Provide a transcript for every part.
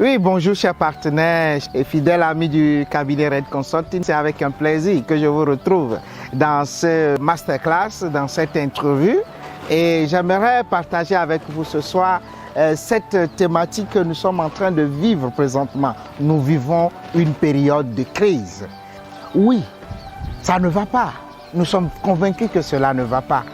Oui, bonjour chers partenaires et fidèles amis du cabinet Red Consulting. C'est avec un plaisir que je vous retrouve dans ce masterclass, dans cette interview. Et j'aimerais partager avec vous ce soir cette thématique que nous sommes en train de vivre présentement. Nous vivons une période de crise. Oui, ça ne va pas. Nous sommes convaincus que cela ne va pas.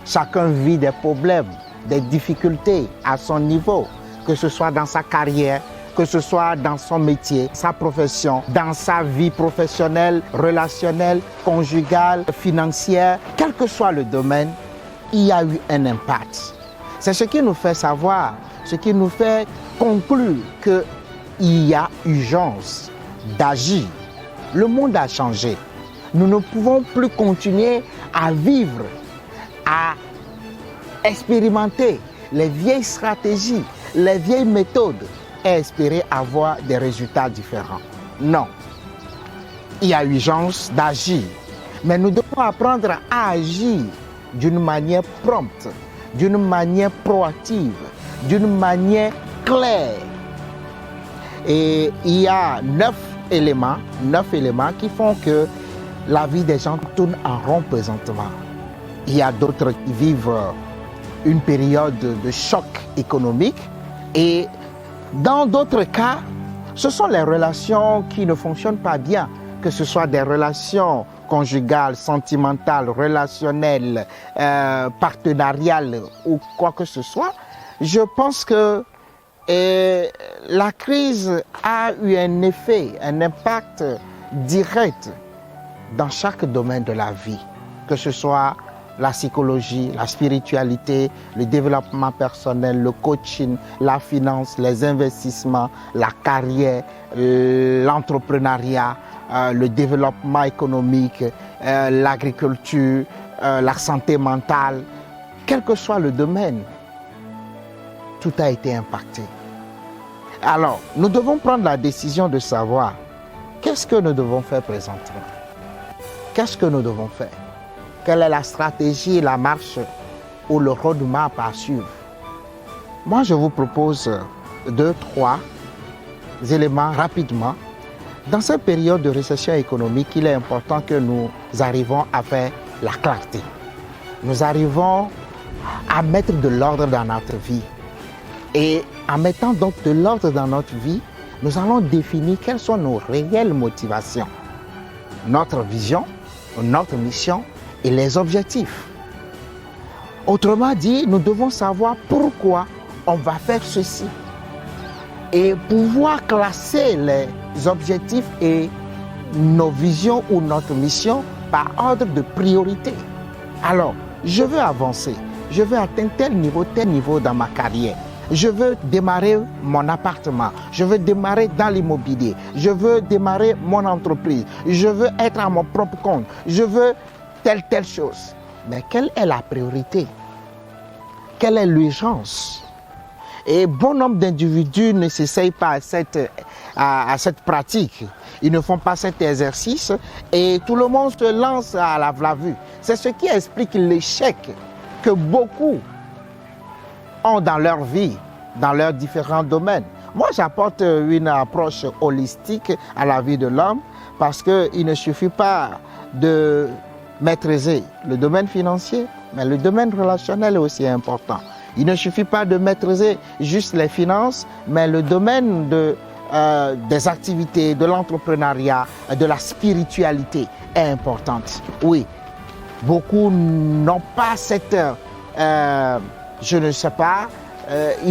Chacun vit des problèmes, des difficultés à son niveau, que ce soit dans sa carrière, que ce soit dans son métier, sa profession, dans sa vie professionnelle, relationnelle, conjugale, financière, quel que soit le domaine, il y a eu un impact. C'est ce qui nous fait savoir, ce qui nous fait conclure qu'il y a urgence d'agir. Le monde a changé. Nous ne pouvons plus continuer à vivre, à expérimenter les vieilles stratégies, les vieilles méthodes et espérer avoir des résultats différents. Non. Il y a urgence d'agir. Mais nous devons apprendre à agir d'une manière prompte, d'une manière proactive, d'une manière claire. Et il y a 9 éléments qui font que la vie des gens tourne en rond présentement. Il y a d'autres qui vivent une période de choc économique et dans d'autres cas, ce sont les relations qui ne fonctionnent pas bien, que ce soit des relations conjugales, sentimentales, relationnelles, partenariales ou quoi que ce soit. Je pense que la crise a eu un effet, un impact direct dans chaque domaine de la vie, que ce soit la psychologie, la spiritualité, le développement personnel, le coaching, la finance, les investissements, la carrière, l'entrepreneuriat, le développement économique, l'agriculture, la santé mentale. Quel que soit le domaine, tout a été impacté. Alors, nous devons prendre la décision de savoir qu'est-ce que nous devons faire présentement. Qu'est-ce que nous devons faire? Quelle est la stratégie, la marche ou le roadmap à suivre? Moi, je vous propose 2, 3 éléments rapidement. Dans cette période de récession économique, il est important que nous arrivons à faire la clarté. Nous arrivons à mettre de l'ordre dans notre vie. Et en mettant donc de l'ordre dans notre vie, nous allons définir quelles sont nos réelles motivations, notre vision, notre mission et les objectifs. Autrement dit, nous devons savoir pourquoi on va faire ceci et pouvoir classer les objectifs et nos visions ou notre mission par ordre de priorité. Alors, je veux avancer, je veux atteindre tel niveau dans ma carrière. Je veux démarrer mon appartement, je veux démarrer dans l'immobilier, je veux démarrer mon entreprise, je veux être à mon propre compte, je veux telle chose. Mais quelle est la priorité? Quelle est l'urgence? Et bon nombre d'individus ne s'essayent pas à cette pratique. Ils ne font pas cet exercice et tout le monde se lance à la vue. C'est ce qui explique l'échec que beaucoup ont dans leur vie, dans leurs différents domaines. Moi, j'apporte une approche holistique à la vie de l'homme parce qu'il ne suffit pas de maîtriser le domaine financier, mais le domaine relationnel est aussi important. Il ne suffit pas de maîtriser juste les finances, mais le domaine des activités, de l'entrepreneuriat, de la spiritualité est importante. Oui, beaucoup n'ont pas cette, ils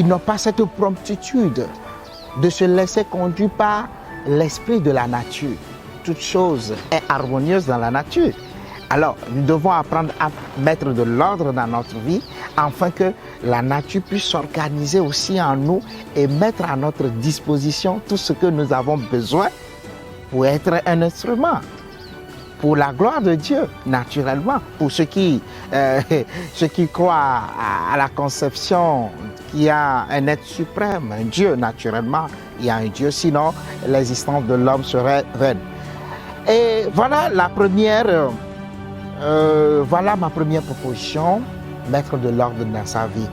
n'ont pas cette promptitude de se laisser conduire par l'esprit de la nature. Toute chose est harmonieuse dans la nature. Alors, nous devons apprendre à mettre de l'ordre dans notre vie afin que la nature puisse s'organiser aussi en nous et mettre à notre disposition tout ce que nous avons besoin pour être un instrument, pour la gloire de Dieu, naturellement. Pour ceux qui croient à la conception qu'il y a un être suprême, un Dieu, naturellement, il y a un Dieu, sinon l'existence de l'homme serait vaine. Et voilà voilà ma première proposition, mettre de l'ordre dans sa vie.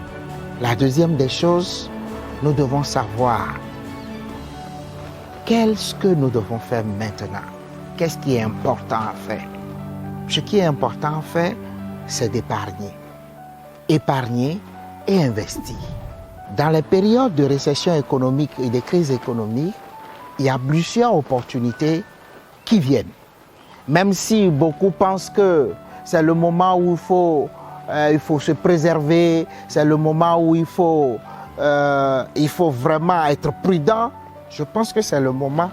La deuxième des choses, nous devons savoir qu'est-ce que nous devons faire maintenant? Qu'est-ce qui est important à faire? Ce qui est important à faire, c'est d'épargner. Épargner et investir. Dans les périodes de récession économique et de crise économique, il y a plusieurs opportunités qui viennent. Même si beaucoup pensent que c'est le moment où il faut se préserver, c'est le moment où il faut vraiment être prudent, je pense que c'est le moment.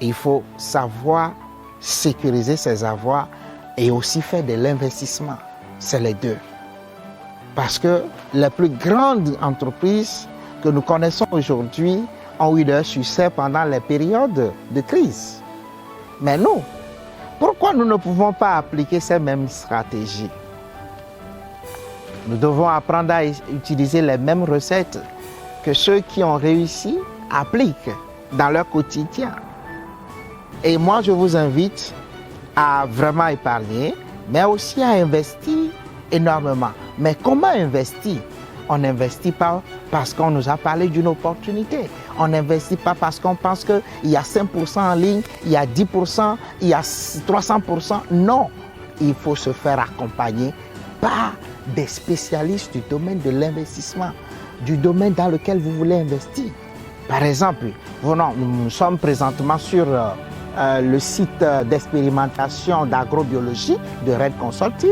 Il faut savoir sécuriser ses avoirs et aussi faire de l'investissement. C'est les deux. Parce que les plus grandes entreprises que nous connaissons aujourd'hui ont eu leur succès pendant les périodes de crise. Mais nous, pourquoi nous ne pouvons pas appliquer ces mêmes stratégies? Nous devons apprendre à utiliser les mêmes recettes que ceux qui ont réussi appliquent dans leur quotidien. Et moi, je vous invite à vraiment épargner, mais aussi à investir énormément. Mais comment investir? On n'investit pas parce qu'on nous a parlé d'une opportunité. On n'investit pas parce qu'on pense qu'il y a 5% en ligne, il y a 10%, il y a 300%. Non, il faut se faire accompagner par des spécialistes du domaine de l'investissement, du domaine dans lequel vous voulez investir. Par exemple, nous sommes présentement sur le site d'expérimentation d'agrobiologie de Red Consulting.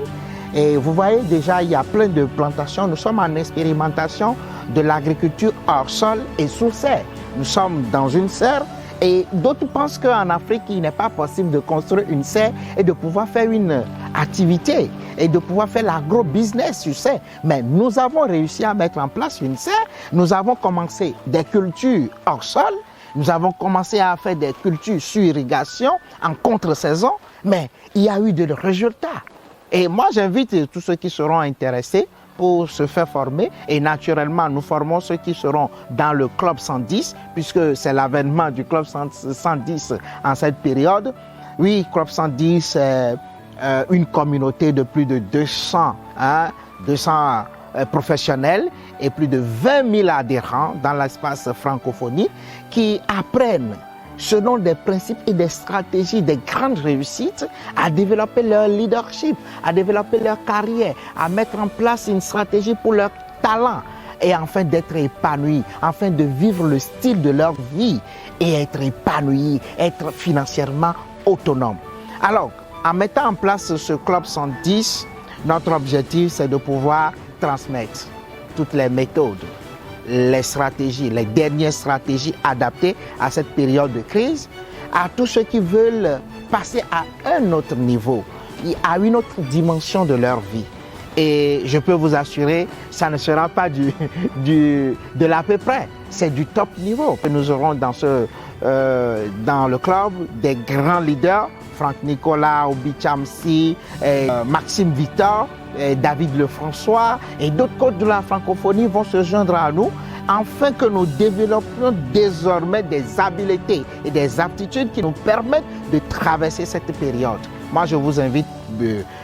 Et vous voyez déjà, il y a plein de plantations. Nous sommes en expérimentation de l'agriculture hors sol et sous serre. Nous sommes dans une serre et d'autres pensent qu'en Afrique, il n'est pas possible de construire une serre et de pouvoir faire une activité et de pouvoir faire l'agro-business sur serre. Mais nous avons réussi à mettre en place une serre. Nous avons commencé des cultures hors sol. Nous avons commencé à faire des cultures sur irrigation en contre-saison. Mais il y a eu des résultats. Et moi, j'invite tous ceux qui seront intéressés pour se faire former. Et naturellement, nous formons ceux qui seront dans le Club 110, puisque c'est l'avènement du Club 110 en cette période. Oui, Club 110, c'est une communauté de plus de 200 professionnels et plus de 20 000 adhérents dans l'espace francophonie qui apprennent selon des principes et des stratégies, des grandes réussites, à développer leur leadership, à développer leur carrière, à mettre en place une stratégie pour leur talent et enfin d'être épanouis, enfin de vivre le style de leur vie et être épanouis, être financièrement autonomes. Alors, en mettant en place ce Club 110, notre objectif, c'est de pouvoir transmettre toutes les méthodes, les stratégies, les dernières stratégies adaptées à cette période de crise, à tous ceux qui veulent passer à un autre niveau, à une autre dimension de leur vie. Et je peux vous assurer, ça ne sera pas de l'à peu près, c'est du top niveau. Nous aurons dans le club des grands leaders, Franck Nicolas, Obi Chamsi, Maxime Victor, David Lefrançois et d'autres coachs de la francophonie vont se joindre à nous afin que nous développions désormais des habiletés et des aptitudes qui nous permettent de traverser cette période. Moi, je vous invite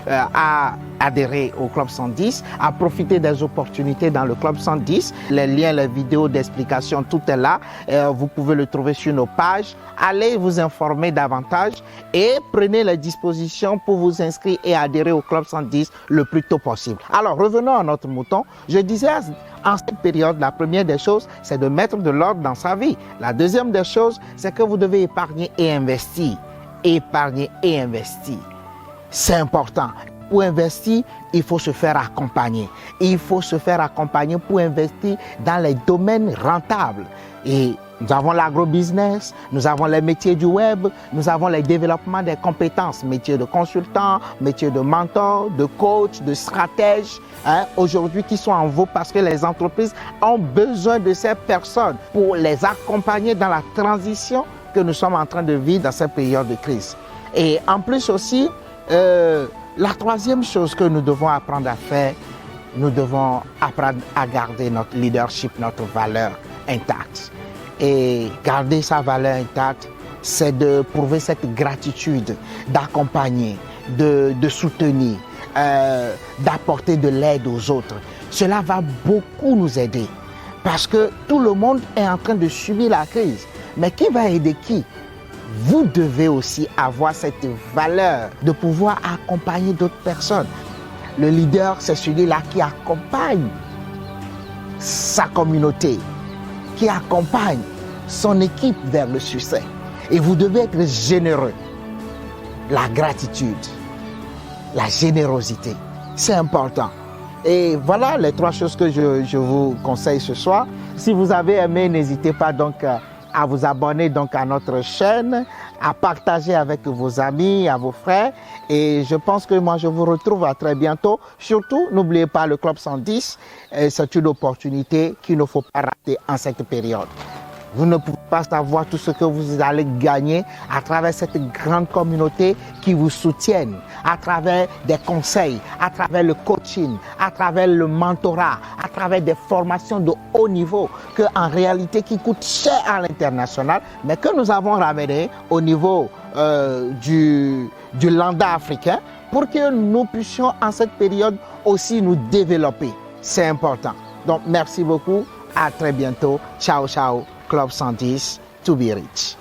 à adhérer au Club 110, à profiter des opportunités dans le Club 110. Les liens, les vidéos d'explication, tout est là. Vous pouvez le trouver sur nos pages. Allez vous informer davantage et prenez les dispositions pour vous inscrire et adhérer au Club 110 le plus tôt possible. Alors, revenons à notre mouton. Je disais, en cette période, la première des choses, c'est de mettre de l'ordre dans sa vie. La deuxième des choses, c'est que vous devez épargner et investir. Épargner et investir. C'est important. Pour investir, il faut se faire accompagner. Il faut se faire accompagner pour investir dans les domaines rentables. Et nous avons l'agro-business, nous avons les métiers du web, nous avons les développements des compétences, métiers de consultant, métiers de mentor, de coach, de stratège, aujourd'hui qui sont en vogue parce que les entreprises ont besoin de ces personnes pour les accompagner dans la transition que nous sommes en train de vivre dans cette période de crise. Et en plus aussi, la troisième chose que nous devons apprendre à faire, nous devons apprendre à garder notre leadership, notre valeur intacte. Et garder sa valeur intacte, c'est de prouver cette gratitude, d'accompagner, de soutenir, d'apporter de l'aide aux autres. Cela va beaucoup nous aider parce que tout le monde est en train de subir la crise. Mais qui va aider qui? Vous devez aussi avoir cette valeur de pouvoir accompagner d'autres personnes. Le leader, c'est celui-là qui accompagne sa communauté, qui accompagne son équipe vers le succès. Et vous devez être généreux. La gratitude, la générosité, c'est important. Et voilà les 3 choses que je vous conseille ce soir. Si vous avez aimé, n'hésitez pas donc à vous abonner donc à notre chaîne, à partager avec vos amis, à vos frères. Et je pense que moi, je vous retrouve à très bientôt. Surtout, n'oubliez pas le Club 110. C'est une opportunité qu'il ne faut pas rater en cette période. Vous ne pouvez pas savoir tout ce que vous allez gagner à travers cette grande communauté qui vous soutienne, à travers des conseils, à travers le coaching, à travers le mentorat, à travers des formations de haut niveau que en réalité qui coûtent cher à l'international, mais que nous avons ramené au niveau du lambda africain pour que nous puissions en cette période aussi nous développer. C'est important. Donc merci beaucoup. À très bientôt. Ciao, ciao. Club 110 to be rich.